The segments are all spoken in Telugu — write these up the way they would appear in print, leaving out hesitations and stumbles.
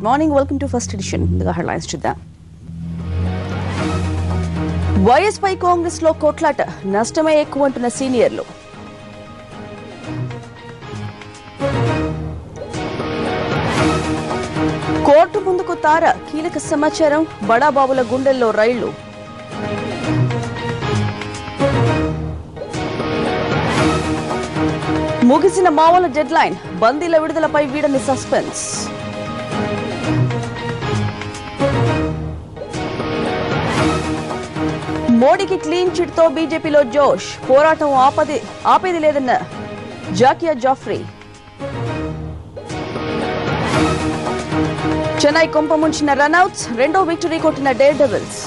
Good morning. Welcome to First Edition. The headlines చూద్దాం. వైఎస్ పై కాంగ్రెస్ లో కొట్లాట నష్టమే ఎక్కువ అంటున్న సీనియర్లు. కోర్టు ముందుకు తార కీలక సమాచారం బడాబాబుల గుండెల్లో రైళ్లు. ముగిసిన మావోల డెడ్ లైన్ బందీల విడుదలపై వీడని సస్పెన్స్. మోడీకి క్లీన్ చిట్ తో బీజేపీలో జోష్ పోరాటం ఆపేది లేదన్న జాకియా జాఫ్రీ. చెన్నై కొంప ముంచిన రన్అట్స్ రెండో విక్టరీ కొట్టిన డేర్ డెవిల్స్.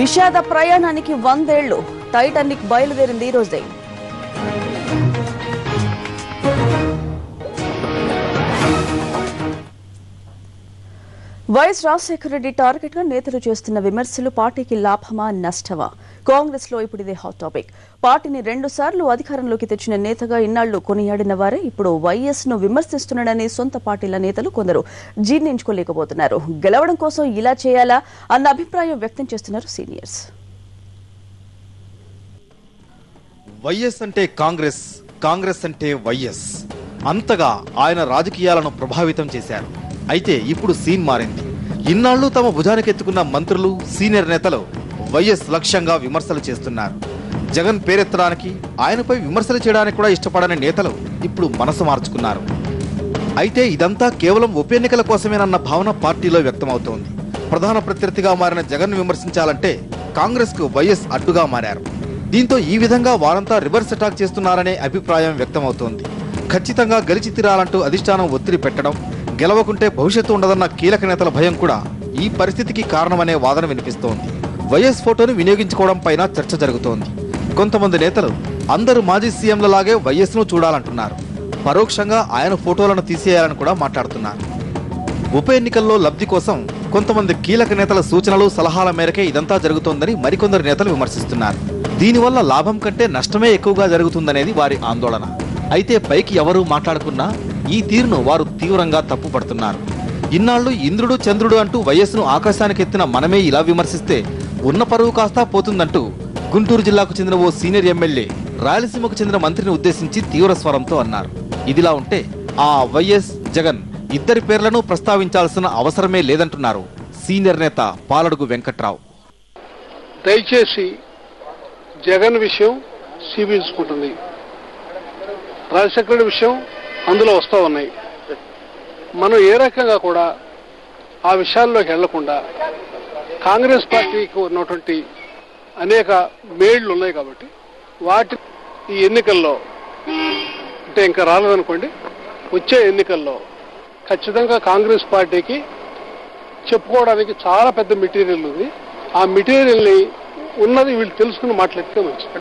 విషాద ప్రయాణానికి 100 ఏళ్లు టైటానిక్ బయలుదేరింది ఈ రోజే. వైఎస్ రాజశేఖర రెడ్డి టార్గెట్ గా నేతలు చేస్తున్న విమర్శలు పార్టీకి లాభమా నష్టమా? కాంగ్రెస్ లో ఇప్పుడు ఇదే హాట్ టాపిక్. పార్టీని 2 సార్లు అధికారంలోకి తెచ్చిన నేతగా ఇన్నాళ్లు కొనియాడిన వారే ఇప్పుడు వైఎస్ ను విమర్శిస్తున్నాడని సొంత పార్టీల నేతలు కొందరు జీర్ణించుకోలేకపోతున్నారు. గెలవడం కోసం ఇలా చేయాలా అన్న అభిప్రాయం వ్యక్తం చేస్తున్నారు సీనియర్స్. వైఎస్ అంటే కాంగ్రెస్, కాంగ్రెస్ అంటే వైఎస్ అంతగా ఆయన రాజకీయాలను ప్రభావితం చేశారు. అయితే ఇప్పుడు సీన్ మారింది. ఇన్నాళ్లు తమ భుజానికెత్తుకున్న మంత్రులు, సీనియర్ నేతలు వైఎస్ లక్ష్యంగా విమర్శలు చేస్తున్నారు. జగన్ పేరెత్తడానికి, ఆయనపై విమర్శలు చేయడానికి కూడా ఇష్టపడని నేతలు ఇప్పుడు మనసు మార్చుకున్నారు. అయితే ఇదంతా కేవలం ఉప ఎన్నికల కోసమేనన్న భావన పార్టీలో వ్యక్తమవుతోంది. ప్రధాన ప్రత్యర్థిగా మారిన జగన్ విమర్శించాలంటే కాంగ్రెస్ కు వైఎస్ అడ్డుగా మారారు. దీంతో ఈ విధంగా వారంతా రివర్స్ అటాక్ చేస్తున్నారనే అభిప్రాయం వ్యక్తమవుతోంది. ఖచ్చితంగా గెలిచి తీరాలంటూ అధిష్టానం ఒత్తిడి పెట్టడం, గెలవకుంటే భవిష్యత్తు ఉండదన్న కీలక నేతల భయం కూడా ఈ పరిస్థితికి కారణమనే వాదన వినిపిస్తోంది. వైఎస్ ఫోటోను వినియోగించుకోవడం పైన చర్చ జరుగుతోంది. కొంతమంది నేతలు అందరూ మాజీ సీఎంలలాగే వైఎస్ ను చూడాలంటున్నారు. పరోక్షంగా ఆయన ఫోటోలను తీసేయాలని కూడా మాట్లాడుతున్నారు. ఉప ఎన్నికల్లో లబ్ధి కోసం కొంతమంది కీలక నేతల సూచనలు, సలహాల మేరకే ఇదంతా జరుగుతోందని మరికొందరు నేతలు విమర్శిస్తున్నారు. దీనివల్ల లాభం కంటే నష్టమే ఎక్కువగా జరుగుతుందనేది వారి ఆందోళన. అయితే పైకి ఎవరూ మాట్లాడుకున్నా ఈ తీరును వారు తీవ్రంగా తప్పుపడుతున్నారు. ఇన్నాళ్లు ఇంద్రుడు చంద్రుడు అంటూ వైఎస్ను ఆకాశానికెత్తిన మనమే ఇలా విమర్శిస్తే ఉన్న పరువు కాస్తా పోతుందంటూ గుంటూరు జిల్లాకు చెందిన ఓ సీనియర్ ఎమ్మెల్యే రాయలసీమకు చెందిన మంత్రిని ఉద్దేశించి తీవ్ర స్వరంతో అన్నారు. ఇదిలా ఉంటే ఆ వైఎస్, జగన్ ఇద్దరి పేర్లను ప్రస్తావించాల్సిన అవసరమే లేదంటున్నారు సీనియర్ నేత పాలడుగు వెంకట్రావు. దయచేసి జగన్ విషయం సీబీచుకుంటుంది, రాజశేఖర విషయం అందులో వస్తూ ఉన్నాయి. మనం ఏ రకంగా కూడా ఆ విషయాల్లోకి వెళ్లకుండా కాంగ్రెస్ పార్టీకి ఉన్నటువంటి అనేక మేళ్లు ఉన్నాయి కాబట్టి వాటి ఈ ఎన్నికల్లో అంటే ఇంకా రాలేదనుకోండి, వచ్చే ఎన్నికల్లో ఖచ్చితంగా కాంగ్రెస్ పార్టీకి చెప్పుకోవడానికి చాలా పెద్ద మెటీరియల్ ఉంది. ఆ మెటీరియల్ని ఉన్నది వీళ్ళు తెలుసుకుని మాట్లాడితే మంచిది.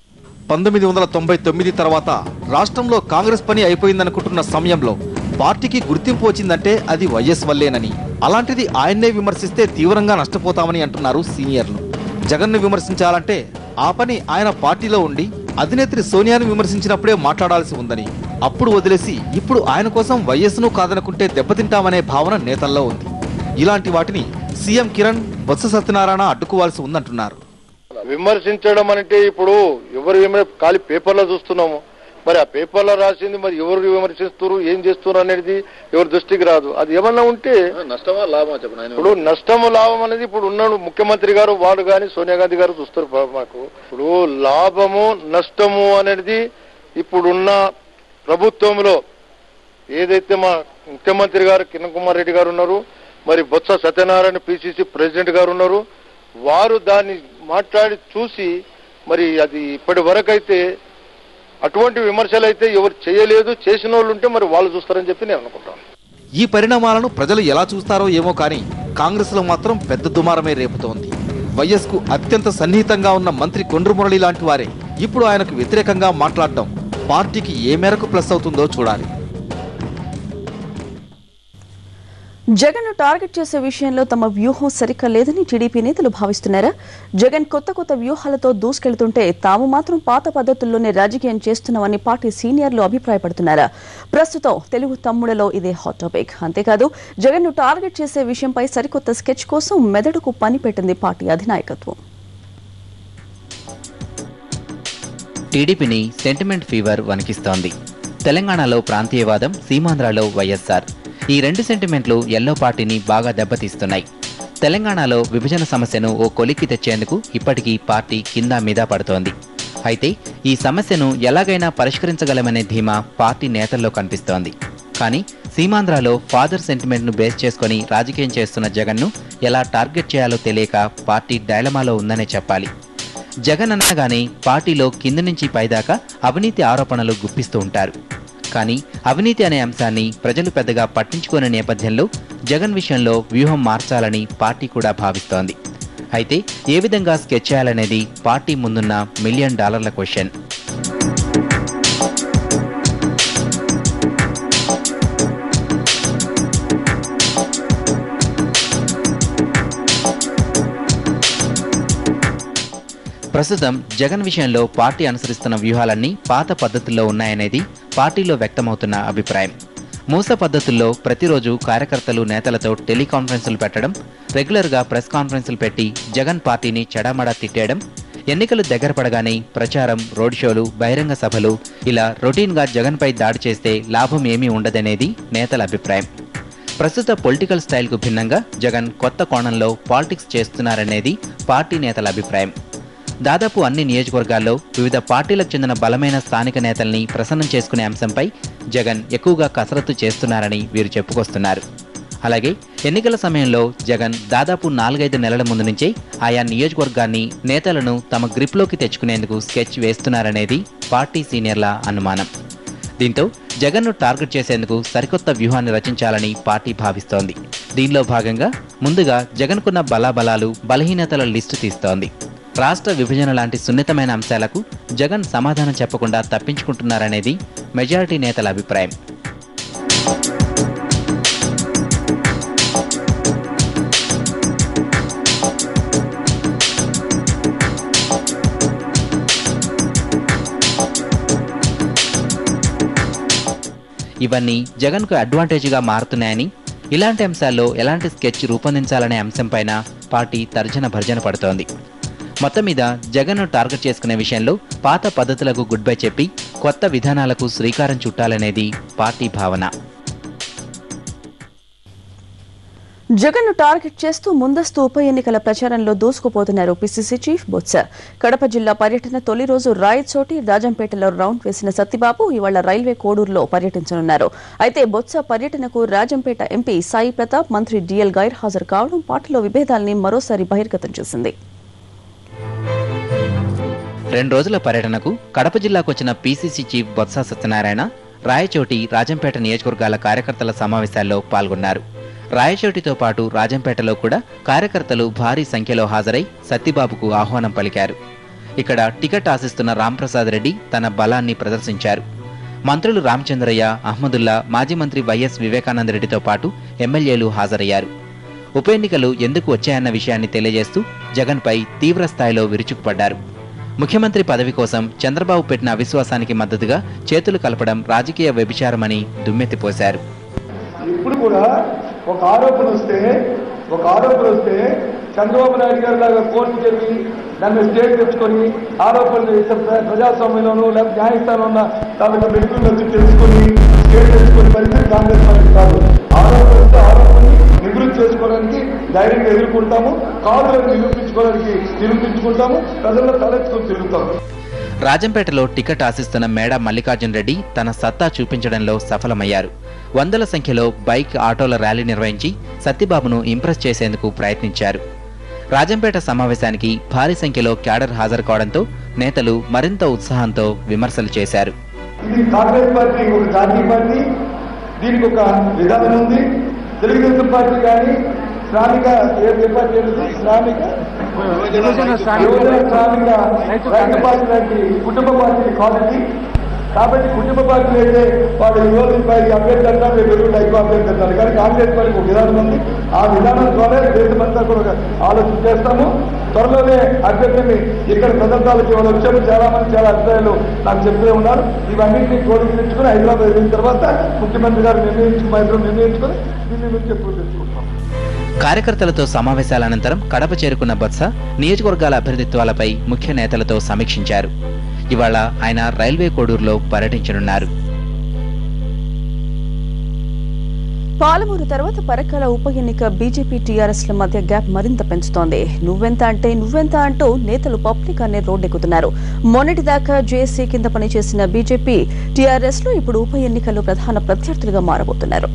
1999 తర్వాత రాష్ట్రంలో కాంగ్రెస్ పని అయిపోయిందనుకుంటున్న సమయంలో పార్టీకి గుర్తింపు వచ్చిందంటే అది వైఎస్ వల్లేనని, అలాంటిది ఆయన్నే విమర్శిస్తే తీవ్రంగా నష్టపోతామని అంటున్నారు సీనియర్లు. జగన్ను విమర్శించాలంటే ఆ పని ఆయన పార్టీలో ఉండి అధినేత్రి సోనియాను విమర్శించినప్పుడే మాట్లాడాల్సి ఉందని, అప్పుడు వదిలేసి ఇప్పుడు ఆయన కోసం వైఎస్ను కాదనుకుంటే దెబ్బతింటామనే భావన నేతల్లో ఉంది. ఇలాంటి వాటిని సీఎం కిరణ్, బొత్స సత్యనారాయణ అడ్డుకోవాల్సి ఉందంటున్నారు. విమర్శించడం అంటే ఇప్పుడు ఎవరు ఖాళీ పేపర్లో చూస్తున్నాము, మరి ఆ పేపర్లో రాసింది మరి ఎవరు విమర్శిస్తున్నారు, ఏం చేస్తున్నారు అనేది ఎవరి దృష్టికి రాదు. అది ఏమన్నా ఉంటే నష్టమా లాభమా చెప్పండి. ఇప్పుడు నష్టము లాభం అనేది ఇప్పుడు ఉన్నాడు ముఖ్యమంత్రి గారు, వాడు కానీ సోనియా గాంధీ గారు చూస్తారు. మాకు ఇప్పుడు లాభము నష్టము అనేది ఇప్పుడున్న ప్రభుత్వంలో ఏదైతే మా ముఖ్యమంత్రి గారు కిరణ్ కుమార్ రెడ్డి గారు ఉన్నారు, మరి బొత్స సత్యనారాయణ పిసిసి ప్రెసిడెంట్ గారు ఉన్నారు, వారు దాన్ని మాట్లాడి చూసి మరి అది ఇప్పటి వరకైతే అటువంటి విమర్శలు అయితే ఎవరు చేయలేదు, చేసిన వాళ్ళు ఉంటే మరి వాళ్ళు చూస్తారని చెప్పి నేను అనుకుంటాను. ఈ పరిణామాలను ప్రజలు ఎలా చూస్తారో ఏమో కానీ కాంగ్రెస్ లో మాత్రం పెద్ద దుమారమే రేపుతోంది. వైఎస్ కు అత్యంత సన్నిహితంగా ఉన్న మంత్రి కొండ్రు మురళి లాంటి వారే ఇప్పుడు ఆయనకు వ్యతిరేకంగా మాట్లాడడం పార్టీకి ఏ మేరకు ప్లస్ అవుతుందో చూడాలి. జగన్ టార్గెట్ చేసే విషయంలో తమ వ్యూహం సరిగ్గా లేదని టీడీపీ నేతలు భావిస్తున్నారా? జగన్ కొత్త వ్యూహాలతో దూసుకెళ్తుంటే తాము మాత్రం పాత పద్ధతుల్లోనే రాజకీయం చేస్తున్నామని పార్టీ సీనియర్లు అభిప్రాయపడుతున్నారా? ప్రస్తుతం తెలుగు తమ్ముళ్లలో ఇదే హాట్ టాపిక్. అంతేకాదు జగన్ టార్గెట్ చేసే విషయంపై సరికొత్త స్కెచ్ కోసం మెదడుకు పని పెట్టింది పార్టీ అధినాయకత్వం. టీడీపీని సెంటిమెంట్ ఫీవర్ వణికిస్తోంది. తెలంగాణలో ప్రాంతీయవాదం, సీమాంధ్రలో వైఎస్ఆర్, ఈ రెండు సెంటిమెంట్లు ఎల్లో పార్టీని బాగా దెబ్బతీస్తున్నాయి. తెలంగాణలో విభజన సమస్యను ఓ కొలిక్కి తెచ్చేందుకు ఇప్పటికీ పార్టీ కింద మీద పడుతోంది. అయితే ఈ సమస్యను ఎలాగైనా పరిష్కరించగలమనే ధీమా పార్టీ నేతల్లో కనిపిస్తోంది. కానీ సీమాంధ్రలో ఫాదర్ సెంటిమెంట్ను బేస్ చేసుకుని రాజకీయం చేస్తున్న జగన్ను ఎలా టార్గెట్ చేయాలో తెలియక పార్టీ డైలమాలో ఉందనే చెప్పాలి. జగన్ అనగానే పార్టీలో కింది నుంచి పైదాకా అవినీతి ఆరోపణలు గుప్పిస్తూ ఉంటారు. కానీ అవినీతి అనే అంశాన్ని ప్రజలు పెద్దగా పట్టించుకునే నేపథ్యంలో జగన్ విషయంలో వ్యూహం మార్చాలని పార్టీ కూడా భావిస్తోంది. అయితే ఏ విధంగా స్కెచ్ చేయాలనేది పార్టీ ముందున్న $1 మిలియన్ క్వశ్చన్. ప్రస్తుతం జగన్ విషయంలో పార్టీ అనుసరిస్తున్న వ్యూహాలన్నీ పాత పద్ధతుల్లో ఉన్నాయనేది పార్టీలో వ్యక్తమవుతున్న అభిప్రాయం. మూస పద్ధతుల్లో ప్రతిరోజు కార్యకర్తలు నేతలతో టెలికాన్ఫరెన్సులు పెట్టడం, రెగ్యులర్గా ప్రెస్ కాన్ఫరెన్సులు పెట్టి జగన్ పార్టీని చెడామడా తిట్టేయడం, ఎన్నికలు దగ్గర పడగానే ప్రచారం, రోడ్ షోలు, బహిరంగ సభలు, ఇలా రొటీన్గా జగన్పై దాడి చేస్తే లాభం ఏమీ ఉండదనేది నేతల అభిప్రాయం. ప్రస్తుత పొలిటికల్ స్టైల్కు భిన్నంగా జగన్ కొత్త కోణంలో పాలిటిక్స్ చేస్తున్నారనేది పార్టీ నేతల అభిప్రాయం. దాదాపు అన్ని నియోజకవర్గాల్లో వివిధ పార్టీలకు చెందిన బలమైన స్థానిక నేతల్ని ప్రసన్నం చేసుకునే అంశంపై జగన్ ఎక్కువగా కసరత్తు చేస్తున్నారని వీరు చెప్పుకొస్తున్నారు. అలాగే ఎన్నికల సమయంలో జగన్ దాదాపు 4-5 నెలల ముందు నుంచే ఆయా నియోజకవర్గాన్ని, నేతలను తమ గ్రిప్లోకి తెచ్చుకునేందుకు స్కెచ్ వేస్తున్నారనేది పార్టీ సీనియర్ల అనుమానం. దీంతో జగన్ను టార్గెట్ చేసేందుకు సరికొత్త వ్యూహాన్ని రచించాలని పార్టీ భావిస్తోంది. దీనిలో భాగంగా ముందుగా జగన్కున్న బలాబలాలు, బలహీనతల లిస్టు తీస్తోంది. రాష్ట్ర విభజన లాంటి సున్నితమైన అంశాలకు జగన్ సమాధానం చెప్పకుండా తప్పించుకుంటున్నారనేది మెజారిటీ నేతల అభిప్రాయం. ఇవన్నీ జగన్కు అడ్వాంటేజ్గా మారుతున్నాయని, ఇలాంటి అంశాల్లో ఎలాంటి స్కెచ్ రూపొందించాలనే అంశంపైన పార్టీ తర్జన భర్జన పడుతోంది. మొత్తం మీద జగన్ను టార్గెట్ చేసుకునే విషయంలో పాత పద్ధతులకు గుడ్ బై చెప్పి కొత్త విధానాలకు శ్రీకారం చుట్టాలనేది పార్టీ భావన. జగన్ను టార్గెట్ చేస్తూ ముందస్తు ఉప ఎన్నికల ప్రచారంలో దూసుకుపోతున్నారు పిసిసి చీఫ్ బొత్స. కడప జిల్లా పర్యటన తొలి రోజు రాయచోటి, రాజంపేటలో రౌండ్ వేసిన సత్తిబాబు ఇవాళ రైల్వే కోడూరులో పర్యటించనున్నారు. అయితే బొత్స పర్యటనకు రాజంపేట ఎంపీ సాయి ప్రతాప్, మంత్రి డిఎల్ గైర్హాజరు కావడం పార్టీలో విభేదాల్ని మరోసారి బహిర్గతం చేసింది. 2 రోజుల పర్యటనకు కడప జిల్లాకు వచ్చిన పీసీసీ చీఫ్ బొత్స సత్యనారాయణ రాయచోటి, రాజంపేట నియోజకవర్గాల కార్యకర్తల సమావేశాల్లో పాల్గొన్నారు. రాయచోటితో పాటు రాజంపేటలో కూడా కార్యకర్తలు భారీ సంఖ్యలో హాజరై సత్తిబాబుకు ఆహ్వానం పలికారు. ఇక్కడ టికెట్ ఆశిస్తున్న రాంప్రసాద్ రెడ్డి తన బలాన్ని ప్రదర్శించారు. మంత్రులు రామచంద్రయ్య, అహ్మదుల్లా, మాజీ మంత్రి వైఎస్ వివేకానంద రెడ్డితో పాటు ఎమ్మెల్యేలు హాజరయ్యారు. ఉప ఎన్నికలు ఎందుకు వచ్చాయన్న విషయాన్ని తెలియజేస్తూ జగన్పై తీవ్ర స్థాయిలో విరుచుకుపడ్డారు. ముఖ్యమంత్రి పదవి కోసం చంద్రబాబు పెట్టిన అవిశ్వాసానికి మద్దతుగా చేతులు కలపడం రాజకీయ వ్యభిచారమని దుమ్మెత్తిపోశారు. ఇప్పుడు కూడా ఒక ఆరోపణ వస్తే చంద్రబాబు నాయుడు గారి లాగా కోర్టుకి వెళ్ళి దాన్ని స్టేట్ తెచ్చుకొని ఆరోపణలు ప్రజాస్వామ్యంలోనూ లేకపోతే న్యాయస్థానంలో ఉన్న కాబట్టి వ్యక్తులు వచ్చి తెలుసుకొని స్టేట్ తెచ్చుకొని పరిస్థితి కాంగ్రెస్ పార్టీ కాదు. ఆరోపణని నివృత్తి చేసుకోవడానికి ధైర్యంగా ఎదుర్కొంటాము, కాదులను నిరూపించుకుంటాము, ప్రజల్లో తలెత్తుకొని తిరుగుతాము. రాజంపేటలో టికెట్ ఆశిస్తున్న మేడా మల్లికార్జున్ రెడ్డి తన సత్తా చూపించడంలో సఫలమయ్యారు. వందల సంఖ్యలో బైక్, ఆటోల ర్యాలీ నిర్వహించి సత్తిబాబును ఇంప్రెస్ చేసేందుకు ప్రయత్నించారు. రాజంపేట సమావేశానికి భారీ సంఖ్యలో క్యాడర్ హాజరు కావడంతో నేతలు మరింత ఉత్సాహంతో విమర్శలు చేశారు. ఇది కాంగ్రెస్ పార్టీ ఒక జాతీయ పార్టీ, దీనికి ఒక విధానం ఉంది. తెలుగుదేశం పార్టీ కానీ శ్రామిక రైతు పార్టీ లాంటి కుటుంబ పార్టీ కాదు. కాబట్టి కుటుంబ పార్టీలు అయితే వాళ్ళు ఈ రోజు అభ్యర్థి అంటారు, రేపు ఎదురు ఎక్కువ అభ్యర్థి అంటారు. కానీ కాంగ్రెస్ పార్టీకి ఒక విధానం ఉంది. ఆ విధానం ద్వారా దేశమంతా కూడా ఆలోచన చేస్తాము. త్వరలోనే అభ్యర్థిని ఇక్కడ ప్రదర్శనలకు ఇవాళ వచ్చాము. చాలా మంది చాలా అభిప్రాయాలు నాకు చెప్తూనే ఉన్నారు. ఇవన్నింటినీ క్రోడీకరించుకుని హైదరాబాద్ వెళ్ళిన తర్వాత ముఖ్యమంత్రి గారు నిర్ణయించుకుని ఢిల్లీ నుంచి ఎప్పుడు తెచ్చుకుంటాం. కార్యకర్తలతో సమావేశాల అనంతరం కడప చేరుకున్న బొత్స నియోజకవర్గాల అభ్యర్థిత్వాలపై ముఖ్య నేతలతో సమీక్షించారు. ఇవాళ ఆయన రైల్వే కోడూరులో పర్యటించనున్నారు. పాలమూరు తర్వాత పరకాల ఉప ఎన్నిక బీజేపీ టీఆర్ఎస్ల మధ్య గ్యాప్ మరింత పెంచుతోంది. నువ్వెంత అంటూ నేతలు పబ్లిక్గానే రోడ్డెక్కుతున్నారు. మొన్నటిదాకా జేఏసీ కింద పనిచేసిన బీజేపీ టీఆర్ఎస్ లో ఇప్పుడు ఉప ఎన్నికల్లో ప్రధాన ప్రత్యర్థులుగా మారబోతున్నారు.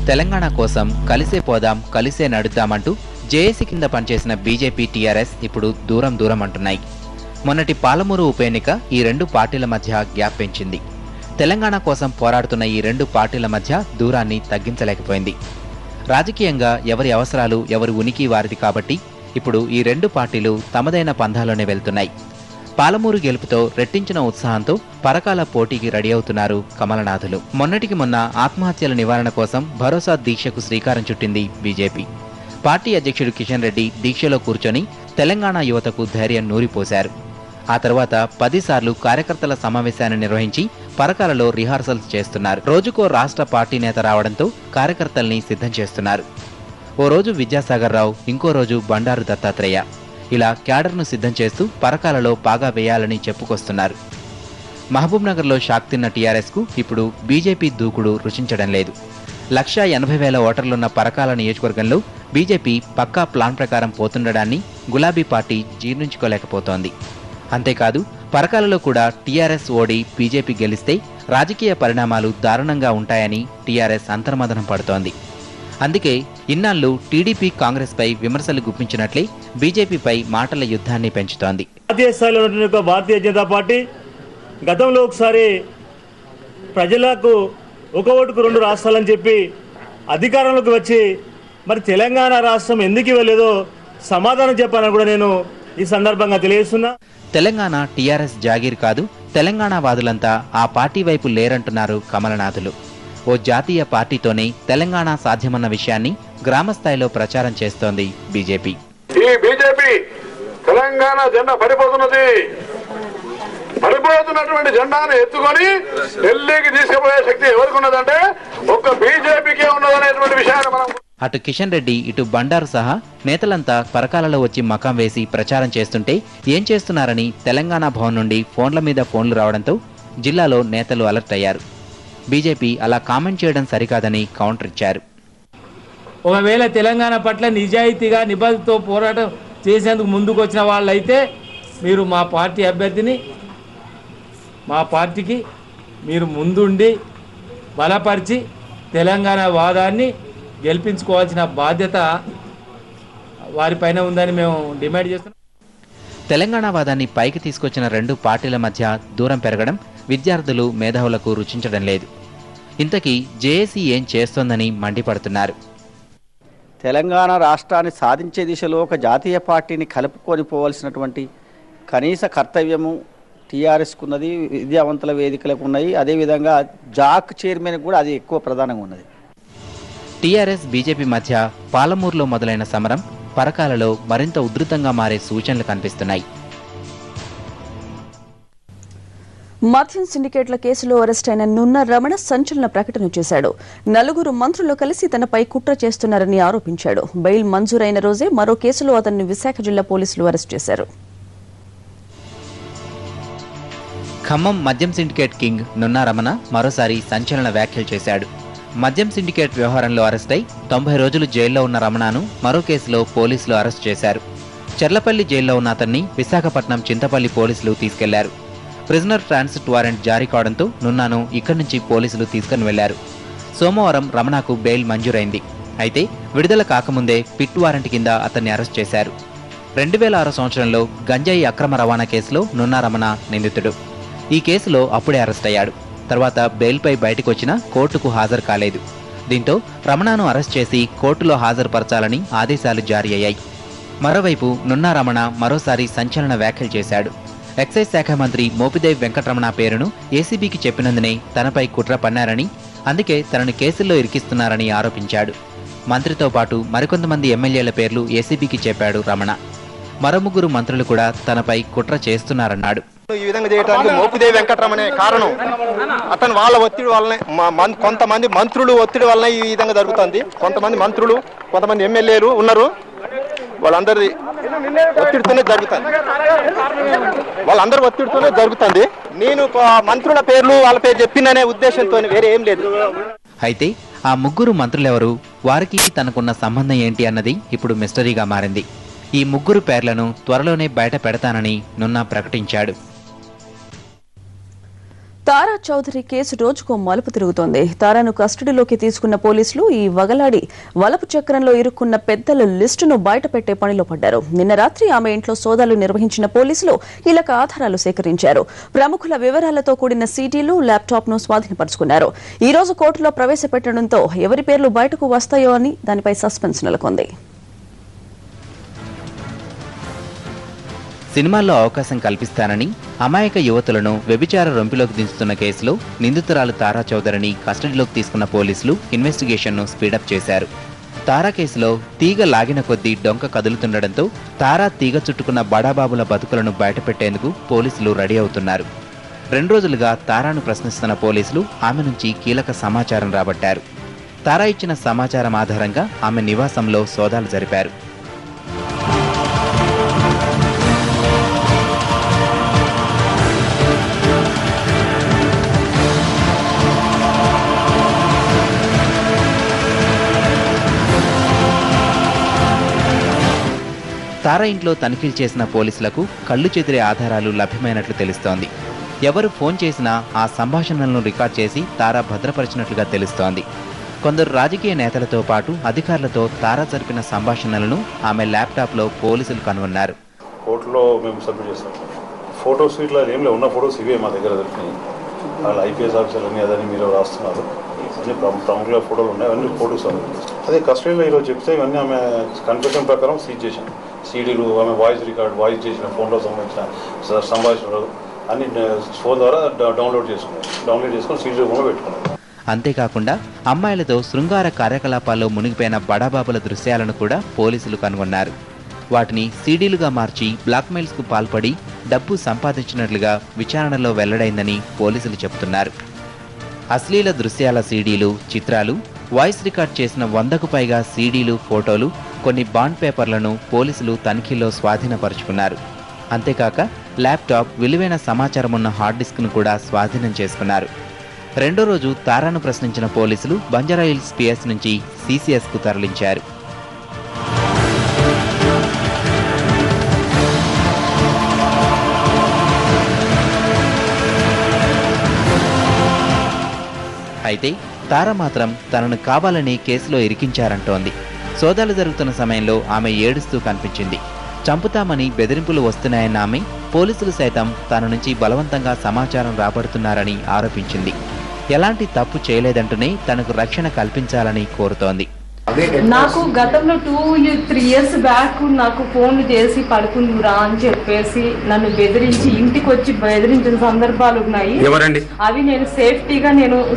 తెలంగాణ కోసం కలిసే పోదాం, కలిసే నడుద్దామంటూ జేఏసీ కింద పనిచేసిన బీజేపీ టీఆర్ఎస్ ఇప్పుడు దూరం అంటున్నాయి. మొన్నటి పాలమూరు ఉప ఎన్నిక ఈ రెండు పార్టీల మధ్య గ్యాప్ పెంచింది. తెలంగాణ కోసం పోరాడుతున్న ఈ రెండు పార్టీల మధ్య దూరాన్ని తగ్గించలేకపోయింది. రాజకీయంగా ఎవరి అవసరాలు, ఎవరి ఉనికి వారిది కాబట్టి ఇప్పుడు ఈ రెండు పార్టీలు తమదైన పంథాలోనే వెళ్తున్నాయి. పాలమూరు గెలుపుతో రెట్టించిన ఉత్సాహంతో పరకాల పోటీకి రెడీ అవుతున్నారు కమలనాథులు. మొన్నటికి మొన్న ఆత్మహత్యల నివారణ కోసం భరోసా దీక్షకు శ్రీకారం చుట్టింది బీజేపీ. పార్టీ అధ్యక్షుడు కిషన్ రెడ్డి దీక్షలో కూర్చొని తెలంగాణ యువతకు ధైర్యం నూరిపోశారు. ఆ తర్వాత 10 సార్లు కార్యకర్తల సమావేశాన్ని నిర్వహించి పరకాలలో రిహార్సల్స్ చేస్తున్నారు. రోజుకో రాష్ట్ర పార్టీ నేత రావడంతో కార్యకర్తల్ని సిద్ధం చేస్తున్నారు. ఓ రోజు విద్యాసాగర్ రావు, ఇంకో రోజు బండారు దత్తాత్రేయ, ఇలా క్యాడర్ను సిద్ధం చేస్తూ పరకాలలో పాగా వేయాలని చెప్పుకొస్తున్నారు. మహబూబ్ నగర్లో షాక్ తిన్న టీఆర్ఎస్కు ఇప్పుడు బీజేపీ దూకుడు రుచించడం లేదు. 1,80,000 ఓటర్లున్న పరకాల నియోజకవర్గంలో బీజేపీ పక్కా ప్లాన్ ప్రకారం పోతుండడాన్ని గులాబీ పార్టీ జీర్ణించుకోలేకపోతోంది. అంతేకాదు పరకాలలో కూడా టీఆర్ఎస్ ఓడి బీజేపీ గెలిస్తే రాజకీయ పరిణామాలు దారుణంగా ఉంటాయని టీఆర్ఎస్ అంతర్మదనం పడుతోంది. అందుకే ఇన్నాళ్లు టీడీపీ కాంగ్రెస్ పై విమర్శలు గుప్పించినట్లే బీజేపీపై మాటల యుద్ధాన్ని పెంచుతోంది. జాతీయ స్థాయిలో ఉన్నటువంటి భారతీయ జనతా పార్టీ గతంలో ఒకసారి ప్రజలకు ఒక ఓటుకు 2 రాష్ట్రాలని చెప్పి అధికారంలోకి వచ్చి మరి తెలంగాణ రాష్ట్రం ఎందుకు ఇవ్వలేదో సమాధానం చెప్పాలని కూడా నేను ఈ సందర్భంగా తెలియజేస్తున్నా. తెలంగాణ టీఆర్ఎస్ జాగీర్ కాదు, తెలంగాణ వాదులంతా ఆ పార్టీ వైపు లేరంటున్నారు కమలనాథులు. ఓ జాతీయ పార్టీతోనే తెలంగాణ సాధ్యమన్న విషయాన్ని గ్రామస్థాయిలో ప్రచారం చేస్తోంది బీజేపీ. ఈ బీజేపీ తెలంగాణ జెండా పడిపోతున్నటువంటి జెండాను ఎత్తుకొని ఢిల్లీకి తీసుకుపోయే శక్తి ఎవరికి ఉన్నదంటే ఒక్క బీజేపీకే ఉన్నదనేటువంటి విషయాన్ని మనం. అటు కిషన్ రెడ్డి, ఇటు బండారు సహా నేతలంతా పరకాలలో వచ్చి మకాం వేసి ప్రచారం చేస్తుంటే ఏం చేస్తున్నారని తెలంగాణ భవన్ నుండి ఫోన్ల మీద ఫోన్లు రావడంతో జిల్లాలో నేతలు అలర్ట్ అయ్యారు. బీజేపీ అలా కామెంట్ చేయడం సరికాదని కౌంటర్ ఇచ్చారు. ఒకవేళ తెలంగాణ పట్ల నిజాయితీగా నిబద్ధతతో పోరాటం చేసేందుకు ముందుకు వచ్చిన వాళ్ళైతే మీరు మా పార్టీ అభ్యర్థిని, మా పార్టీకి మీరు ముందుండి బలపరిచి తెలంగాణ వాదాన్ని గెలిపించుకోవాల్సిన బాధ్యత వారిపైన ఉందని మేము డిమాండ్ చేస్తున్నాం. తెలంగాణ వాదాన్ని పైకి తీసుకొచ్చిన రెండు పార్టీల మధ్య దూరం పెరగడం విద్యార్థులు, మేధావులకు రుచించడం లేదు. ఇంతకీ జేఏసీ ఏం చేస్తోందని మండిపడుతున్నారు. తెలంగాణ రాష్ట్రాన్ని సాధించే దిశలో ఒక జాతీయ పార్టీని కలుపుకొని పోవాల్సినటువంటి కనీస కర్తవ్యము టీఆర్ఎస్కు ఉన్నది, విద్యావంతుల వేదికలకు ఉన్నాయి. అదేవిధంగా జాక్ చైర్మన్ కూడా అది ఎక్కువ ప్రధానంగా ఉన్నది. టీఆర్ఎస్ బీజేపీ మధ్య పాలమూరులో మొదలైన సమరం పరకాలలో మరింత ఉధృతంగా మారే సూచనలు కనిపిస్తున్నాయి. మద్యం సిండికేట్ల కేసులో అరెస్ట్ అయిన నున్న రమణ సంచలన ప్రకటన చేశాడు. 4 మంత్రులు కలిసి తనపై కుట్ర చేస్తున్నారని ఆరోపించాడు. బెయిల్ మంజూరైన రోజే మరో కేసులో అతన్ని విశాఖ జిల్లా పోలీసులు అరెస్ట్ చేశారు. ఖమ్మం మద్యం సిండికేట్ కింగ్ నున్న రమణ మరోసారి సంచలన వ్యాఖ్యలు చేశాడు. మద్యం సిండికేట్ వ్యవహారంలో అరెస్టై 90 రోజులు జైల్లో ఉన్న రమణను మరో కేసులో పోలీసులు అరెస్ట్ చేశారు. చెర్లపల్లి జైల్లో ఉన్న అతన్ని విశాఖపట్నం చింతపల్లి పోలీసులు తీసుకెళ్లారు. ప్రిజనర్ ట్రాన్సిట్ వారెంట్ జారీ కావడంతో నున్నాను ఇక్కడి నుంచి పోలీసులు తీసుకుని వెళ్లారు. సోమవారం రమణకు బెయిల్ మంజూరైంది. అయితే విడుదల కాకముందే పిట్ వారెంట్ కింద అతన్ని అరెస్ట్ చేశారు. 2006 సంవత్సరంలో గంజాయి అక్రమ రవాణా కేసులో నున్నా రమణ నిందితుడు. ఈ కేసులో అప్పుడే అరెస్ట్ అయ్యాడు. తర్వాత బెయిల్పై బయటకు వచ్చినా కోర్టుకు హాజరు కాలేదు. దీంతో రమణను అరెస్ట్ చేసి కోర్టులో హాజరుపరచాలని ఆదేశాలు జారీ అయ్యాయి. మరోవైపు నున్నా రమణ మరోసారి సంచలన వ్యాఖ్యలు చేశాడు. ఎక్సైజ్ శాఖ మంత్రి మోపిదేవి వెంకటరమణ పేరును ఏసీబీకి చెప్పినందునే తనపై కుట్ర పన్నారని, అందుకే తనను కేసుల్లో ఇరికిస్తున్నారని ఆరోపించాడు. మంత్రితో పాటు మరికొంతమంది ఎమ్మెల్యేల పేర్లు ఏసీబీకి చెప్పాడు రమణ. మరో 3 మంత్రులు కూడా తనపై కుట్ర చేస్తున్నారన్నాడు. ఈ విధంగా చేయడానికి మోపిదేవి వెంకటరమణే కారణం. అతను వాళ్ళ ఒత్తిడి వల్లనే, కొంతమంది మంత్రులు ఒత్తిడి వల్లనే ఈ విధంగా జరుగుతుంది. కొంతమంది మంత్రులు, కొంతమంది ఎమ్మెల్యేలు ఉన్నారు, వాళ్ళందరి ఒత్తిడితోనే జరుగుతుంది. నేను మంత్రుల పేర్లు వాళ్ళ పేరు చెప్పిననే ఉద్దేశంతో వేరే ఏం లేదు. అయితే ఆ 3 మంత్రులెవరు, వారికి తనకున్న సంబంధం ఏంటి అన్నది ఇప్పుడు మిస్టరీగా మారింది. ఈ 3 పేర్లను త్వరలోనే బయట పెడతానని నున్నా ప్రకటించాడు. తారా చౌదరి కేసు రోజుకో మలుపు తిరుగుతోంది. తారాను కస్టడీలోకి తీసుకున్న పోలీసులు ఈ వగలాడి వలపు చక్రంలో ఇరుక్కున్న పెద్దల లిస్టును బయటపెట్టే పనిలో పడ్డారు. నిన్న రాత్రి ఆమె ఇంట్లో సోదాలు నిర్వహించిన పోలీసులు కీలక ఆధారాలు సేకరించారు. ప్రముఖుల వివరాలతో కూడిన సీడీలు, ల్యాప్టాప్ ను స్వాధీనపరుచుకున్నారు. ఈ రోజు కోర్టులో ప్రవేశపెట్టడంతో ఎవరి పేర్లు బయటకు వస్తాయో అని దానిపై సస్పెన్స్ నెలకొంది. సినిమాల్లో అవకాశం కల్పిస్తానని అమాయక యువతులను వ్యభిచార రొంపిలోకి దించుతున్న కేసులో నిందితురాలు తారా చౌదరిని కస్టడీలోకి తీసుకున్న పోలీసులు ఇన్వెస్టిగేషన్ను స్పీడప్ చేశారు. తారా కేసులో తీగ లాగిన కొద్దీ డొంక కదులుతుండటంతో తారా తీగ చుట్టుకున్న బడాబాబుల బతుకులను బయటపెట్టేందుకు పోలీసులు రెడీ అవుతున్నారు. 2 రోజులుగా తారాను ప్రశ్నిస్తున్న పోలీసులు ఆమె నుంచి కీలక సమాచారం రాబట్టారు. తారా ఇచ్చిన సమాచారం ఆధారంగా ఆమె నివాసంలో సోదాలు జరిపారు. తారా ఇంట్లో తనిఖీలు చేసిన పోలీసులకు కళ్ళు చెదిరే ఆధారాలు లభ్యమైనట్లు తెలుస్తోంది. ఎవరు ఫోన్ చేసినా ఆ సంభాషణలను రికార్డ్ చేసి తారా భద్రపరిచినట్లుగా తెలుస్తోంది. కొందరు రాజకీయ నేతలతో పాటు అధికారులతో తారా జరిపిన సంభాషణలను ఆమె ల్యాప్టాప్లో పోలీసులు కనుగొన్నారు. కోర్టులో మేము సబ్మిట్ చేస్తాం. ఫోటోస్ ఇట్లా ఏం లేవు, ఉన్న ఫోటోస్ ఇవే మా దగ్గర దొరికినాయి. వాళ్ళు ఐపీఎస్ ఆఫీసర్లు అని అదని మీరు రాస్తున్నారు, అన్ని ప్రముఖుల ఫోటోలు ఉన్నాయి, అవన్నీ ఫోటోస్ అదే కస్టడీలో ఈరోజు చెప్తే ఇవన్నీ ఆమె కన్ఫెషన్ ప్రకారం సీజ్ చేశాం. సీడీలు, ఆమె వాయిస్ చేసిన ఫోన్లో సంబంధించిన సంభాషణలు అన్ని ఫోన్ ద్వారా డౌన్లోడ్ చేసుకుని సీడీ రూపంలో పెట్టుకున్నాం. అంతేకాకుండా అమ్మాయిలతో శృంగార కార్యకలాపాల్లో మునిగిపోయిన బడాబాబుల దృశ్యాలను కూడా పోలీసులు కనుగొన్నారు. వాటిని సీడీలుగా మార్చి బ్లాక్మెయిల్స్కు పాల్పడి డబ్బు సంపాదించినట్లుగా విచారణలో వెల్లడైందని పోలీసులు చెబుతున్నారు. అశ్లీల దృశ్యాల సీడీలు, చిత్రాలు, వాయిస్ రికార్డ్ చేసిన 100కు పైగా సీడీలు, ఫోటోలు, కొన్ని బాండ్ పేపర్లను పోలీసులు తనిఖీల్లో స్వాధీనపరుచుకున్నారు. అంతేకాక ల్యాప్టాప్, విలువైన సమాచారం ఉన్న హార్డ్ డిస్క్ను కూడా స్వాధీనం చేసుకున్నారు. 2వ రోజు తారాను ప్రశ్నించిన పోలీసులు బంజారాహిల్స్ పిఎస్ నుంచి సీసీఎస్కు తరలించారు. అయితే తారా మాత్రం తనను కావాలని కేసులో ఇరికించారంటోంది. సోదాలు జరుగుతున్న సమయంలో ఆమె ఏడుస్తూ కనిపించింది. చంపుతామని బెదిరింపులు వస్తున్నాయన్న ఆమె పోలీసులు సైతం తన నుంచి బలవంతంగా సమాచారం రాబడుతున్నారని ఆరోపించింది. ఎలాంటి తప్పు చేయలేదంటూనే తనకు రక్షణ కల్పించాలని కోరుతోంది. నాకు గతంలో 2-3 ఇయర్స్ బ్యాక్ నాకు ఫోన్లు చేసి పడుకుందురా అని చెప్పేసి నన్ను బెదిరించి ఇంటికి వచ్చి బెదిరించిన సందర్భాలు ఉన్నాయి. అవి నేను సేఫ్టీగా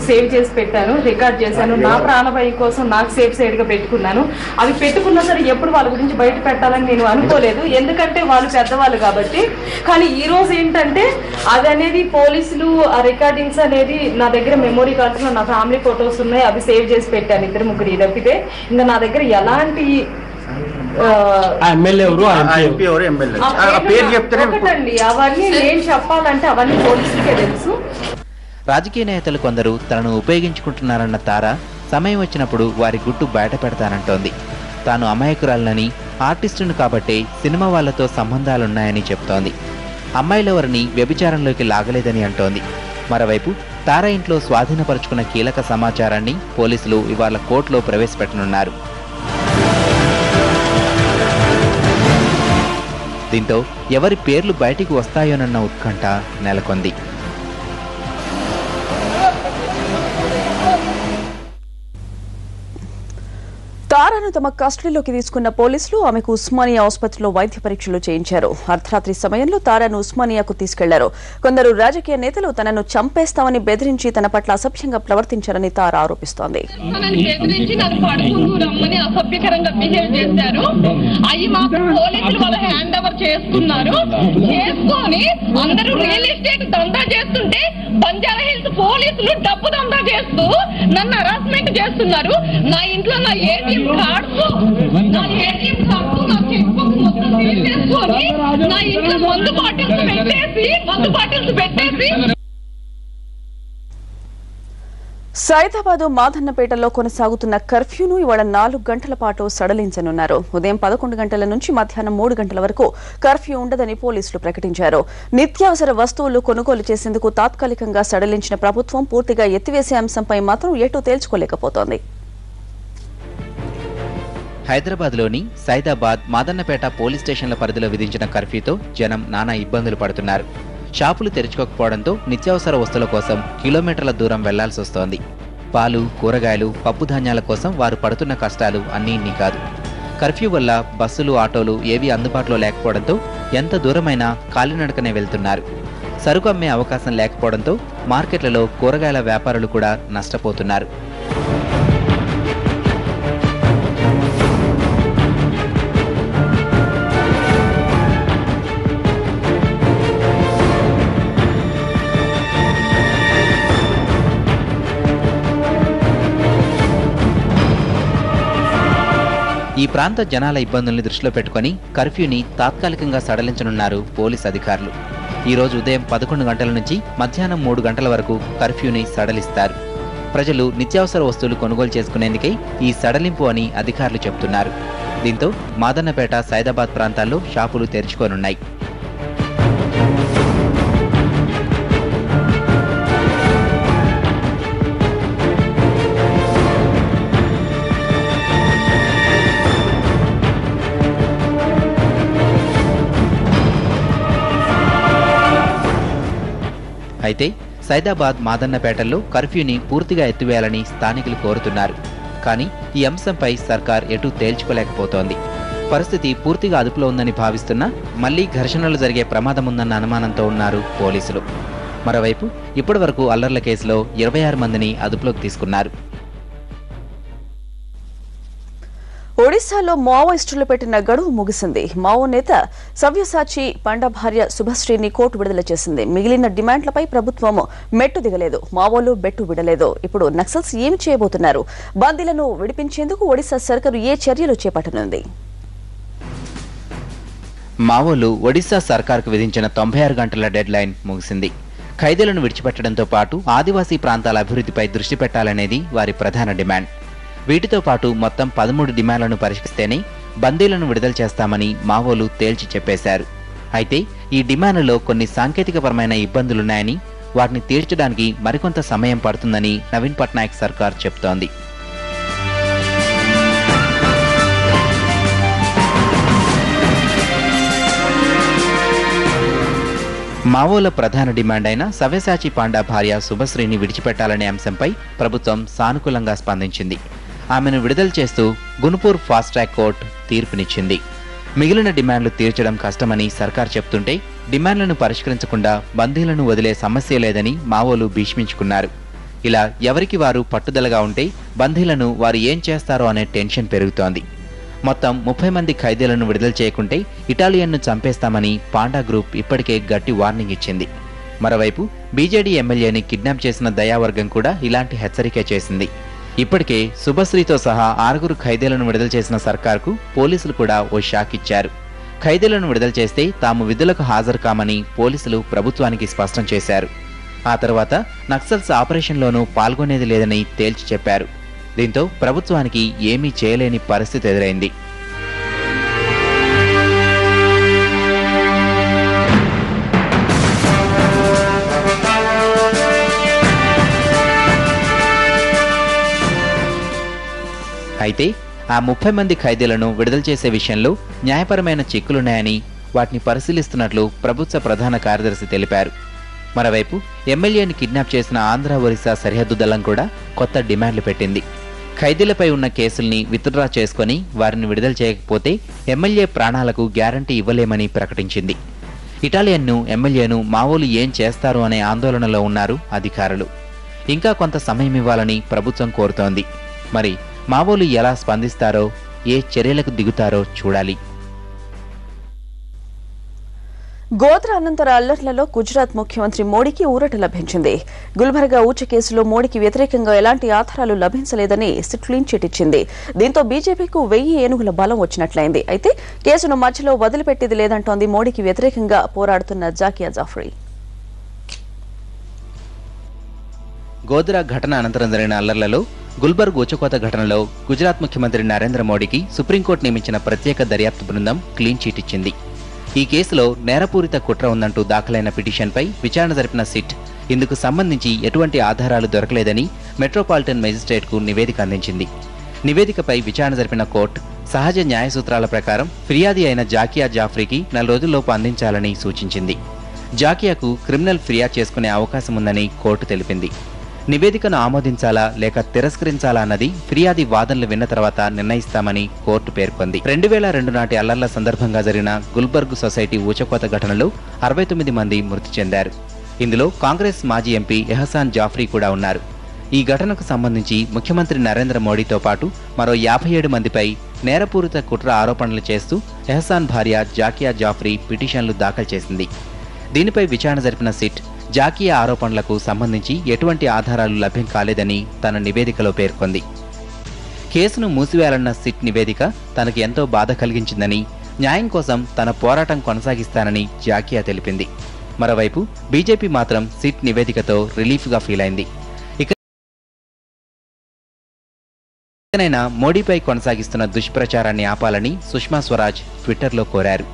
సేవ్ చేసి పెట్టాను, రికార్డ్ చేశాను. నా ప్రాణభయం కోసం నాకు సేఫ్ సైడ్ గా పెట్టుకున్నాను. అవి పెట్టుకున్నా సరే ఎప్పుడు వాళ్ళ గురించి బయట పెట్టాలని నేను అనుకోలేదు, ఎందుకంటే వాళ్ళు పెద్దవాళ్ళు కాబట్టి. కానీ ఈ రోజు ఏంటంటే అది అనేది పోలీసులు ఆ రికార్డింగ్స్ అనేది నా దగ్గర మెమొరీ కార్డ్స్ లో నా ఫ్యామిలీ ఫొటోస్ ఉన్నాయి, అవి సేవ్ చేసి పెట్టాను. 2-3 తప్పితే ఇంకా నా దగ్గర ఎలాంటి ఒకటండి అవన్నీ నేను చెప్పాలంటే అవన్నీ పోలీసులకే తెలుసు. రాజకీయ నేతలు కొందరు తనను ఉపయోగించుకుంటున్నారన్న తారా సమయం వచ్చినప్పుడు వారి గుట్టు బయట పెడతానంటోంది. తాను అమాయకురాలనని, ఆర్టిస్టును కాబట్టే సినిమా వాళ్లతో సంబంధాలున్నాయని చెప్తోంది. అమ్మాయిలెవరిని వ్యభిచారంలోకి లాగలేదని అంటోంది. మరోవైపు తారా ఇంట్లో స్వాధీనపరుచుకున్న కీలక సమాచారాన్ని పోలీసులు ఇవాళ కోర్టులో ప్రవేశపెట్టనున్నారు. దీంతో ఎవరి పేర్లు బయటికి వస్తాయోనన్న ఉత్కంఠ నెలకొంది. తారా తారాను తమ కస్టడీలోకి తీసుకున్న పోలీసులు ఆమెకు ఉస్మానియా ఆసుపత్రిలో వైద్య పరీక్షలు చేయించారు. అర్ధరాత్రి సమయంలో తారాను ఉస్మానియాకు తీసుకెళ్లారు. కొందరు రాజకీయ నేతలు తనను చంపేస్తామని బెదిరించి తన పట్ల అసభ్యంగా ప్రవర్తించారని తారా ఆరోపిస్తోంది. పోలీసులు డబ్బు దందా చేస్తూ నన్ను హరాస్మెంట్ చేస్తున్నారు. నా ఇంట్లో నా ఏటీఎం కార్డ్స్ నా చెక్ బుక్ మొత్తం తీసుకొని నా ఇంట్లో మందు బాటిల్స్ పెట్టేసి సైదాబాద్ మాదన్నపేటలో కొనసాగుతున్న కర్ఫ్యూను ఇవాళ 4 గంటల పాటు సడలించనున్నారు. ఉదయం 11 గంటల నుంచి మధ్యాహ్నం 3 గంటల వరకు కర్ఫ్యూ ఉండదని పోలీసులు ప్రకటించారు. నిత్యావసర వస్తువులు కొనుగోలు చేసేందుకు తాత్కాలికంగా సడలించిన ప్రభుత్వం పూర్తిగా ఎత్తివేసే అంశంపై మాత్రం ఎటూ తేల్చుకోలేకపోతోంది. హైదరాబాద్లోని సైదాబాద్ మాదన్నపేట పోలీస్ స్టేషన్ల పరిధిలో విధించిన కర్ఫ్యూతో జనం నానా ఇబ్బందులు పడుతున్నారు. షాపులు తెరుచుకోకపోవడంతో నిత్యావసర వస్తువుల కోసం కిలోమీటర్ల దూరం వెళ్లాల్సి వస్తోంది. పాలు, కూరగాయలు, పప్పు ధాన్యాల కోసం వారు పడుతున్న కష్టాలు అన్నీ ఇన్ని కాదు. కర్ఫ్యూ వల్ల బస్సులు, ఆటోలు ఏవీ అందుబాటులో లేకపోవడంతో ఎంత దూరమైనా కాలినడకనే వెళ్తున్నారు. సరుకు అమ్మే అవకాశం లేకపోవడంతో మార్కెట్లలో కూరగాయల వ్యాపారులు కూడా నష్టపోతున్నారు. ఈ ప్రాంత జనాల ఇబ్బందుల్ని దృష్టిలో పెట్టుకుని కర్ఫ్యూని తాత్కాలికంగా సడలించనున్నారు పోలీస్ అధికారులు. ఈ రోజు ఉదయం 11 గంటల నుంచి మధ్యాహ్నం 3 గంటల వరకు కర్ఫ్యూని సడలిస్తారు. ప్రజలు నిత్యావసర వస్తువులు కొనుగోలు చేసుకునేందుకై ఈ సడలింపు అని అధికారులు చెబుతున్నారు. దీంతో మాదన్నపేట, సైదాబాద్ ప్రాంతాల్లో షాపులు తెరుచుకోనున్నాయి. అయితే సైదాబాద్, మాదన్నపేటల్లో కర్ఫ్యూని పూర్తిగా ఎత్తివేయాలని స్థానికులు కోరుతున్నారు. కానీ ఈ అంశంపై సర్కార్ ఎటూ తేల్చుకోలేకపోతోంది. పరిస్థితి పూర్తిగా అదుపులో ఉందని భావిస్తున్నా మళ్లీ ఘర్షణలు జరిగే ప్రమాదం ఉందన్న అనుమానంతో ఉన్నారు పోలీసులు. మరోవైపు ఇప్పటివరకు అల్లర్ల కేసులో 26 మందిని అదుపులోకి తీసుకున్నారు. ఒడిశాలో మావోయిస్టులు పెట్టిన గడువు ముగిసింది. మావో నేత సవ్యసాచి పండా భార్య శుభశ్రీని కోర్టు విడుదల చేసింది. మిగిలిన డిమాండ్లపై ప్రభుత్వం మెట్టు దిగలేదు. మావోలు బెట్టు విడలేదు. ఇప్పుడు నక్సల్స్ ఏమి చేయబోతున్నారు? బందీలను విడిపించేందుకు ఒడిశా సర్కారు ఏ చర్యలు చేపట్టనుంది? మావోలు ఒడిశా సర్కార్కు విధించిన 96 గంటల డెడ్ లైన్ ముగిసింది. ఖైదీలను విడిచిపెట్టడంతో పాటు ఆదివాసీ ప్రాంతాల అభివృద్ధిపై దృష్టి పెట్టాలనేది వారి ప్రధాన డిమాండ్. వీటితో పాటు మొత్తం 13 డిమాండ్లను పరిష్కరిస్తేనే బందీలను విడుదల చేస్తామని మావోలు తేల్చి చెప్పేశారు. అయితే ఈ డిమాండ్లలో కొన్ని సాంకేతికపరమైన ఇబ్బందులున్నాయని, వాటిని తీర్చడానికి మరికొంత సమయం పడుతుందని నవీన్ పట్నాయక్ సర్కార్ చెబుతోంది. మావోల ప్రధాన డిమాండ్ అయిన సవ్యసాచి పాండా భార్య శుభశ్రీని విడిచిపెట్టాలనే అంశంపై ప్రభుత్వం సానుకూలంగా స్పందించింది. ఆమెను విడుదల చేస్తూ గునుపూర్ ఫాస్ట్ ట్రాక్ కోర్టు తీర్పునిచ్చింది. మిగిలిన డిమాండ్లు తీర్చడం కష్టమని సర్కార్ చెప్తుంటే డిమాండ్లను పరిష్కరించకుండా బందీలను వదిలే సమస్య లేదని మావోలు భీష్మించుకున్నారు. ఇలా ఎవరికి వారు పట్టుదలగా ఉంటే బందీలను వారు ఏం చేస్తారో అనే టెన్షన్ పెరుగుతోంది. మొత్తం 30 మంది ఖైదీలను విడుదల చేయకుంటే ఇటాలియన్ను చంపేస్తామని పాండా గ్రూప్ ఇప్పటికే గట్టి వార్నింగ్ ఇచ్చింది. మరోవైపు బీజేడీ ఎమ్మెల్యేని కిడ్నాప్ చేసిన దయావర్గం కూడా ఇలాంటి హెచ్చరికే చేసింది. ఇప్పటికే శుభశ్రీతో సహా 6 ఖైదీలను విడుదల చేసిన సర్కార్కు పోలీసులు కూడా ఓ షాక్ ఇచ్చారు. ఖైదీలను విడుదల చేస్తే తాము విధులకు హాజరు కామని పోలీసులు ప్రభుత్వానికి స్పష్టం చేశారు. ఆ తర్వాత నక్సల్స్ ఆపరేషన్లోనూ పాల్గొనేది లేదని తేల్చి చెప్పారు. దీంతో ప్రభుత్వానికి ఏమీ చేయలేని పరిస్థితి ఎదురైంది. అయితే ఆ 30 మంది ఖైదీలను విడుదల చేసే విషయంలో న్యాయపరమైన చిక్కులున్నాయని, వాటిని పరిశీలిస్తున్నట్లు ప్రభుత్వ ప్రధాన కార్యదర్శి తెలిపారు. మరోవైపు ఎమ్మెల్యేని కిడ్నాప్ చేసిన ఆంధ్ర ఒరిస్సా సరిహద్దు దళం కూడా కొత్త డిమాండ్లు పెట్టింది. ఖైదీలపై ఉన్న కేసుల్ని విత్డ్రా చేసుకుని వారిని విడుదల చేయకపోతే ఎమ్మెల్యే ప్రాణాలకు గ్యారంటీ ఇవ్వలేమని ప్రకటించింది. ఇటాలియన్ను ఎమ్మెల్యేను మావోలు ఏం చేస్తారు అనే ఆందోళనలో ఉన్నారు అధికారులు. ఇంకా కొంత సమయం ఇవ్వాలని ప్రభుత్వం కోరుతోంది. మరి మావోలు ఎలా స్పందిస్తారో, ఏ చర్యలకు దిగుతారో చూడాలి. గోద్రా అనంతర అల్లర్లలో గుజరాత్ ముఖ్యమంత్రి మోడీకి ఊరట లభించింది. గుల్బర్గా ఊచ కేసులో మోడీకి వ్యతిరేకంగా ఎలాంటి ఆధారాలు లభించలేదని సిట్ క్లీన్ చిట్ ఇచ్చింది. దీంతో బీజేపీకు 1000 ఏనుగుల బలం వచ్చినట్లయింది. అయితే కేసును మధ్యలో వదిలిపెట్టేది లేదంటోంది మోడీకి వ్యతిరేకంగా పోరాడుతున్న జాకియా జాఫ్రీ. గోద్రా ఘటన అనంతరం జరిగిన అల్లర్లలో గుల్బర్గ్ ఊచకోత ఘటనలో గుజరాత్ ముఖ్యమంత్రి నరేంద్ర మోడీకి సుప్రీంకోర్టు నియమించిన ప్రత్యేక దర్యాప్తు బృందం క్లీన్ చిట్ ఇచ్చింది. ఈ కేసులో నేరపూరిత కుట్ర ఉందంటూ దాఖలైన పిటిషన్పై విచారణ జరిపిన సిట్ ఇందుకు సంబంధించి ఎటువంటి ఆధారాలు దొరకలేదని మెట్రోపాలిటన్ మేజిస్ట్రేట్కు నివేదిక అందించింది. నివేదికపై విచారణ జరిపిన కోర్టు సహజ న్యాయ సూత్రాల ప్రకారం ఫిర్యాది అయిన జాకియా జాఫ్రీకి 4 రోజుల్లోపు అందించాలని సూచించింది. జాకియాకు క్రిమినల్ ఫిర్యాదు చేసుకునే అవకాశం ఉందని కోర్టు తెలిపింది. నివేదికను ఆమోదించాలా లేక తిరస్కరించాలా అన్నది ఫిర్యాది వాదనలు విన్న తర్వాత నిర్ణయిస్తామని కోర్టు పేర్కొంది. 2002 నాటి అల్లర్ల సందర్భంగా జరిగిన గుల్బర్గ్ సొసైటీ ఊచకోత ఘటనలో 69 మంది మృతి చెందారు. ఇందులో కాంగ్రెస్ మాజీ ఎంపీ ఎహసాన్ జాఫ్రీ కూడా ఉన్నారు. ఈ ఘటనకు సంబంధించి ముఖ్యమంత్రి నరేంద్ర మోడీతో పాటు మరో 57 మందిపై నేరపూరిత కుట్ర ఆరోపణలు చేస్తూ ఎహసాన్ భార్య జాకియా జాఫ్రీ పిటిషన్లు దాఖలు చేసింది. దీనిపై విచారణ జరిపిన సిట్ జాకియా ఆరోపణలకు సంబంధించి ఎటువంటి ఆధారాలు లభ్యం కాలేదని తన నివేదికలో పేర్కొంది. కేసును మూసివేయాలన్న సిట్ నివేదిక తనకు ఎంతో బాధ కలిగించిందని, న్యాయం కోసం తన పోరాటం కొనసాగిస్తానని జాకియా తెలిపింది. మరోవైపు బీజేపీ మాత్రం సిట్ నివేదికతో రిలీఫ్గా ఫీల్ అయింది. ఇకనైనా మోడీపై కొనసాగిస్తున్న దుష్ప్రచారాన్ని ఆపాలని సుష్మా స్వరాజ్ ట్విట్టర్లో కోరారు.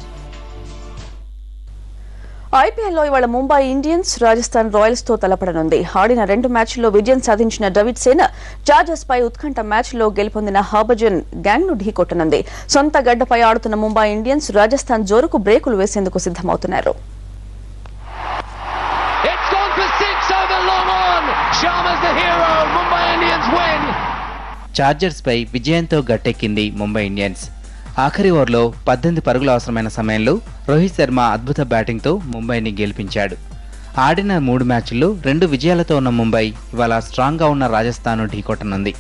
ఐపీఎల్లో ఇవాళ ముంబై ఇండియన్స్ రాజస్థాన్ రాయల్స్ తో తలపడనుంది. ఆడిన 2 మ్యాచ్ల్లో విజయం సాధించిన డేవిడ్ సేన చార్జర్స్ పై ఉత్కంఠ మ్యాచ్లో గెలుపొందిన హర్భజన్ గ్యాంగ్ ను ఢీకొట్టనుంది. సొంత గడ్డపై ఆడుతున్న ముంబై ఇండియన్స్ రాజస్థాన్ జోరుకు బ్రేకులు వేసేందుకు సిద్ధమవుతున్నారు. చార్జర్స్ పై విజయంతో గట్టెక్కింది ముంబై ఇండియన్స్. ఆఖరి ఓవర్లో 18 పరుగులు అవసరమైన సమయంలో రోహిత్ శర్మ అద్భుత బ్యాటింగ్తో ముంబైని గెలిపించాడు. ఆడిన 3 మ్యాచ్ల్లో 2 విజయాలతో ఉన్న ముంబై ఇవాళ స్ట్రాంగ్గా ఉన్న రాజస్థాన్ ఢీకొట్టనుంది.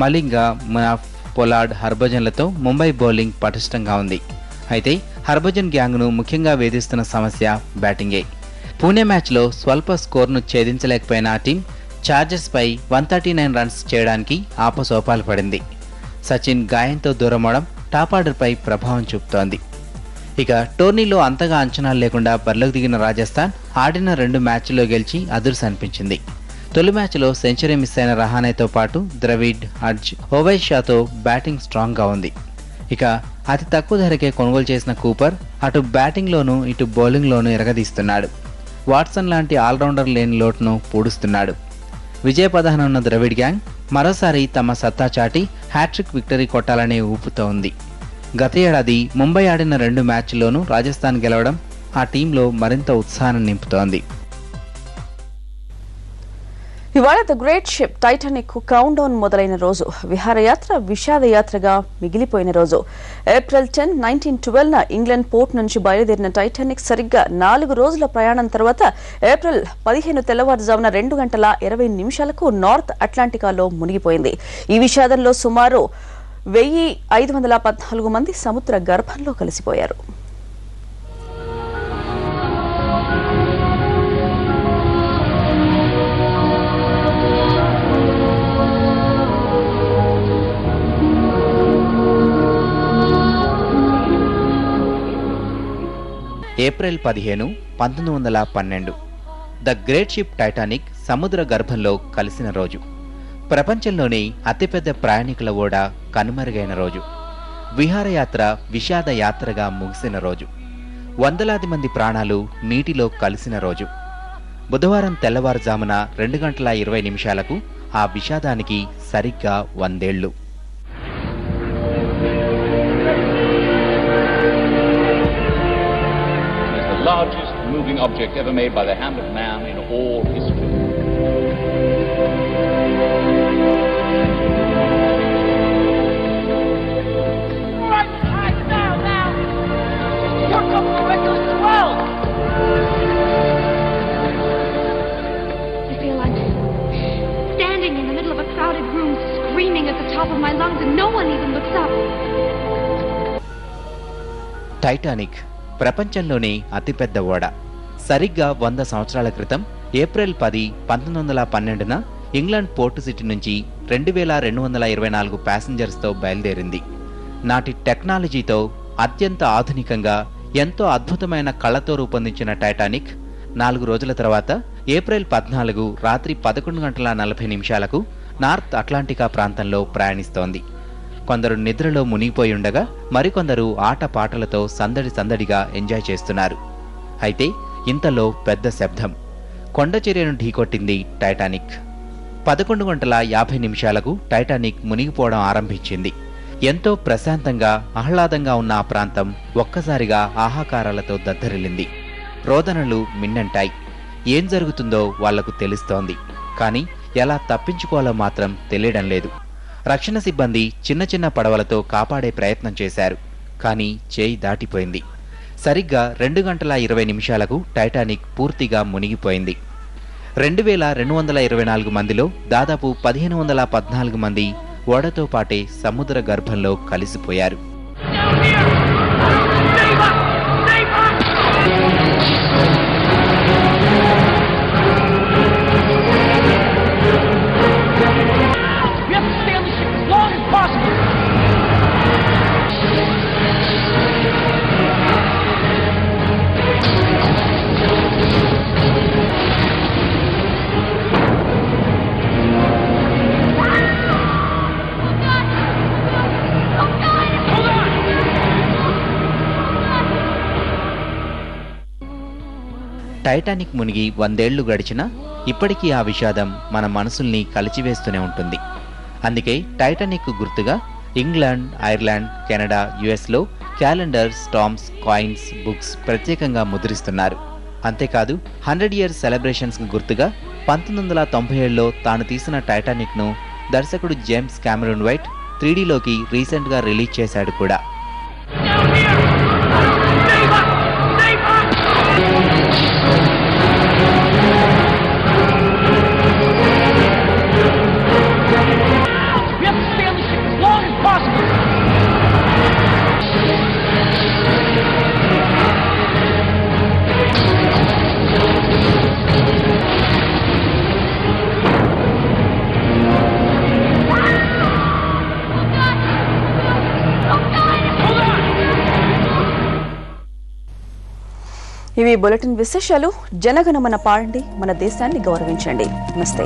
మలింగ, మునాఫ్, పొలార్డ్, హర్భజన్లతో ముంబై బౌలింగ్ పటిష్టంగా ఉంది. అయితే హర్భజన్ గ్యాంగ్ను ముఖ్యంగా వేధిస్తున్న సమస్య బ్యాటింగే. పూణే మ్యాచ్లో స్వల్ప స్కోర్ను ఛేదించలేకపోయిన ఆ టీం చార్జర్స్పై 139 రన్స్ చేయడానికి ఆపసోపాలు పడింది. సచిన్ గాయంతో దూరమవడం టాప్ ఆర్డర్పై ప్రభావం చూపుతోంది. ఇక టోర్నీలో అంతగా అంచనాలు లేకుండా బరిలోకి దిగిన రాజస్థాన్ ఆడిన 2 మ్యాచ్ల్లో గెలిచి అదుర్స్ అనిపించింది. తొలి మ్యాచ్లో సెంచరీ మిస్ అయిన రహానేతో పాటు ద్రవిడ్, హర్జ్, ఓవైస్ షాతో బ్యాటింగ్ స్ట్రాంగ్గా ఉంది. ఇక అతి తక్కువ ధరకే కొనుగోలు చేసిన కూపర్ అటు బ్యాటింగ్లోనూ ఇటు బౌలింగ్లోనూ ఎరగదీస్తున్నాడు. వాట్సన్ లాంటి ఆల్రౌండర్ లేని లోటును పూడుస్తున్నాడు. విజయపథాన ఉన్న ద్రవిడ్ గ్యాంగ్ మరోసారి తమ సత్తా చాటి హ్యాట్రిక్ విక్టరీ కొట్టాలనే ఊపుతో ఉంది. గత ఏడాది ముంబై ఆడిన 2 మ్యాచ్ల్లోనూ రాజస్థాన్ గెలవడం ఆ టీంలో మరింత ఉత్సాహాన్ని నింపుతోంది. ఇవాళ the great ship Titanic count down మొదలైన రోజు. విహారయాత్ర విషాదయాత్రగా మిగిలిపోయిన రోజు. ఏప్రిల్ 10, 1912 ఇంగ్లాండ్ పోర్ట్ నుంచి బయలుదేరిన టైటానిక్ సరిగ్గా 4 రోజుల ప్రయాణం తర్వాత ఏప్రిల్ 15 తెల్లవారుజామున 2:20 నార్త్ అట్లాంటికాలో మునిగిపోయింది. ఈ విషాదంలో సుమారు 1514 మంది సముద్ర గర్భంలో కలిసిపోయారు. April 15, 1912 the great ship Titanic సముద్ర గర్భంలో కలిసిన రోజు. ప్రపంచంలోని అతిపెద్ద ప్రయాణికుల ఓడ కనుమరుగైన రోజు. విహారయాత్ర విషాద యాత్రగా ముగిసిన రోజు. వందలాది మంది ప్రాణాలు నీటిలో కలిసిన రోజు. బుధవారం తెల్లవారుజామున 2:20 ఆ విషాదానికి సరిగ్గా 100 ఏళ్లు. Largest moving object ever made by the hand of man in all history. top of my lungs and no one even looks up. Titanic ప్రపంచంలోనే అతిపెద్ద ఓడ. సరిగ్గా 100 సంవత్సరాల క్రితం ఏప్రిల్ 10, 1912న ఇంగ్లాండ్ పోర్టు సిటీ నుంచి 2224 ప్యాసింజర్స్తో బయలుదేరింది. నాటి టెక్నాలజీతో అత్యంత ఆధునికంగా ఎంతో అద్భుతమైన కళతో రూపొందించిన టైటానిక్ 4 రోజుల తర్వాత ఏప్రిల్ 14 రాత్రి 11:40 నార్త్ అట్లాంటికా ప్రాంతంలో ప్రయాణిస్తోంది. కొందరు నిద్రలో మునిగిపోయి ఉండగా మరికొందరు ఆటపాటలతో సందడిగా ఎంజాయ్ చేస్తున్నారు. అయితే ఇంతలో పెద్ద శబ్దం. కొండచర్యను ఢీకొట్టింది టైటానిక్. 11:50 టైటానిక్ మునిగిపోవడం ఆరంభించింది. ఎంతో ప్రశాంతంగా ఆహ్లాదంగా ఉన్న ఆ ప్రాంతం ఒక్కసారిగా ఆహాకారాలతో దద్దరిల్లింది. రోదనలు మిన్నంటాయి. ఏం జరుగుతుందో వాళ్లకు తెలుస్తోంది. కానీ ఎలా తప్పించుకోవాలో మాత్రం తెలియడం లేదు. రక్షణ సిబ్బంది చిన్న పడవలతో కాపాడే ప్రయత్నం చేశారు. కానీ చేయి దాటిపోయింది. సరిగ్గా 2:20 టైటానిక్ పూర్తిగా మునిగిపోయింది. 2224 మందిలో దాదాపు 1514 మంది ఓడతో పాటే సముద్ర గర్భంలో కలిసిపోయారు. టైటానిక్ మునిగి 100 ఏళ్లు గడిచినా ఇప్పటికీ ఆ విషాదం మన మనసుల్ని కలిచివేస్తూనే ఉంటుంది. అందుకే టైటానిక్ గుర్తుగా ఇంగ్లాండ్, ఐర్లాండ్, కెనడా, యుఎస్లో క్యాలెండర్, స్టాంప్స్, కాయిన్స్, బుక్స్ ప్రత్యేకంగా ముద్రిస్తున్నారు. అంతేకాదు 100 ఇయర్స్ సెలబ్రేషన్స్ గుర్తుగా 1997లో తాను తీసిన టైటానిక్ను దర్శకుడు జేమ్స్ కెమెరూన్ వైట్ 3Dలోకి రీసెంట్గా రిలీజ్ చేశాడు కూడా. ఇవి బులెటిన్ విశేషాలు. జనగణమన పాడండి, మన దేశాన్ని గౌరవించండి. నమస్తే.